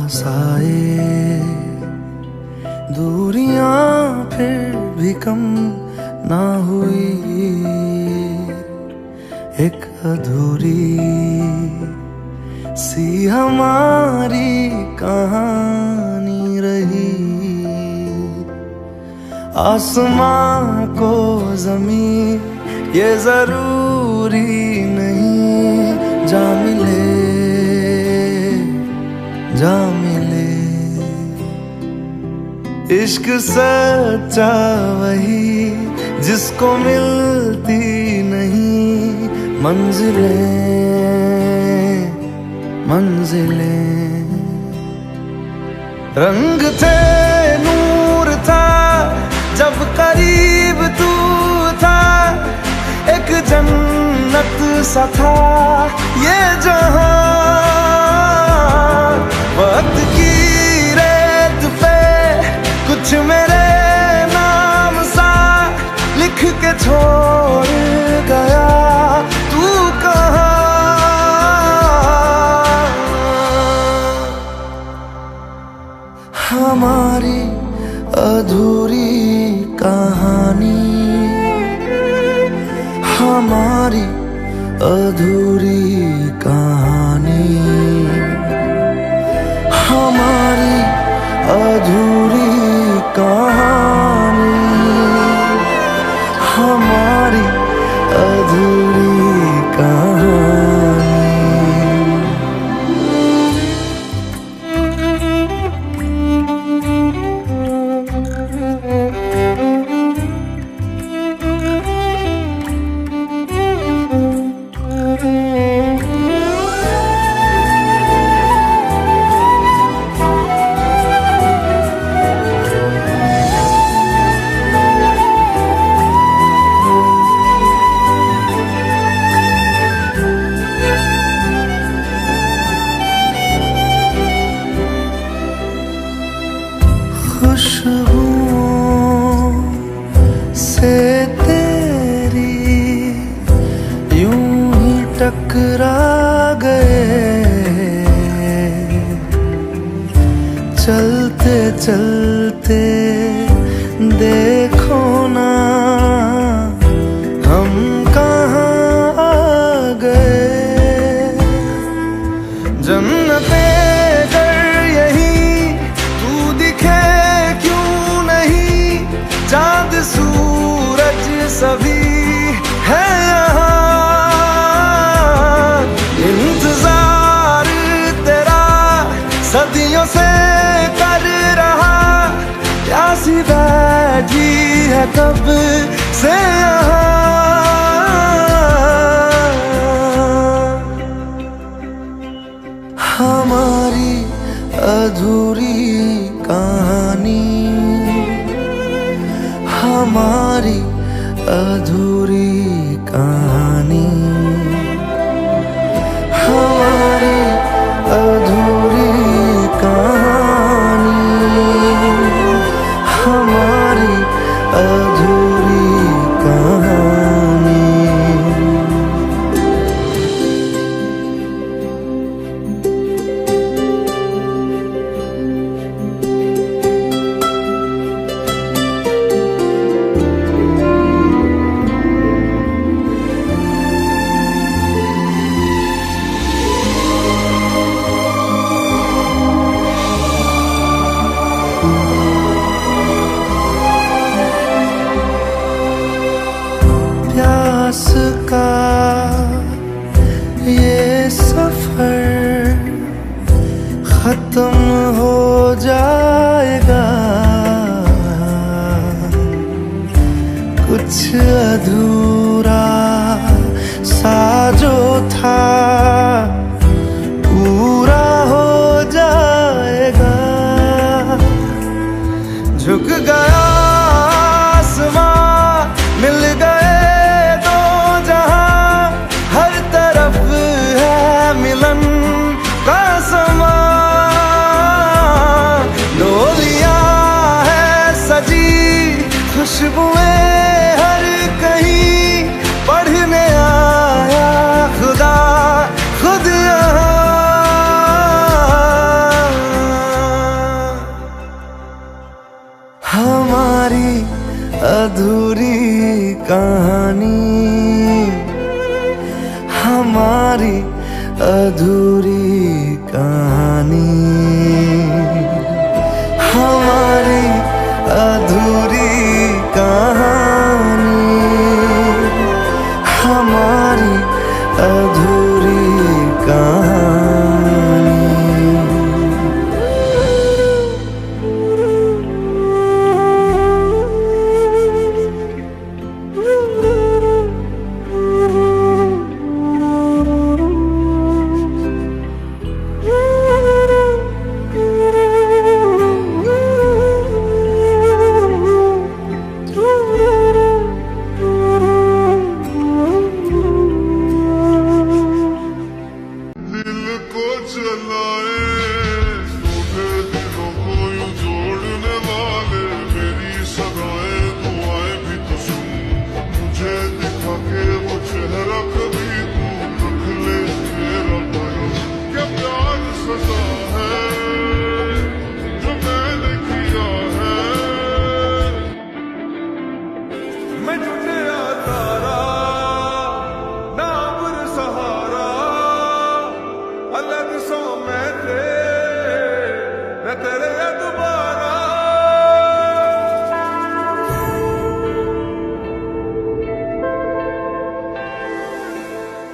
पास आए, दूरियां फिर भी कम ना हुई, एक अधूरी सी हमारी कहानी रही। आसमां को जमीन ये जरूरी नहीं, जा मिले जा मिले। इश्क सच्चा वही जिसको मिलती नहीं मंजिलें मंजिलें। रंग थे नूर था जब करीब तू था, एक जन्नत सा था ये जहां। वक्त की रेत पे कुछ मेरे नाम सा लिख के छोड़ गया, तू कहाँ? हमारी अधूरी कहानी, हमारी अधूरी कहानी, हमारी अधूरी कहानी, हमारी अधूरी कहानी। खुशबुओं से तेरी यूं ही टकरा गए, चलते चलते देखो ना हम कहाँ आ गए। जन्नते चांद सूरज सभी है यहाँ, इंतजार तेरा सदियों से कर रहा, प्यासी बैठी है कब से यहाँ। हमारी अधूरी कहानी, हमारी अधूरी कहानी, हमारी अधूरी कहानी, हमारी अधूरी कहानी। प्यास का ये सफर खत्म हो जाएगा, कुछ अधूरा सा जो था पूरा हो जाएगा। झुक गया आसमां, मिल गए दो जहां, हर तरफ है मिलन का समा। डोलियां है सजी खुशबुएं हर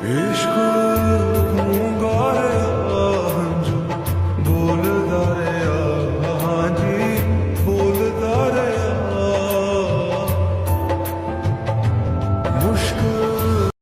इश्क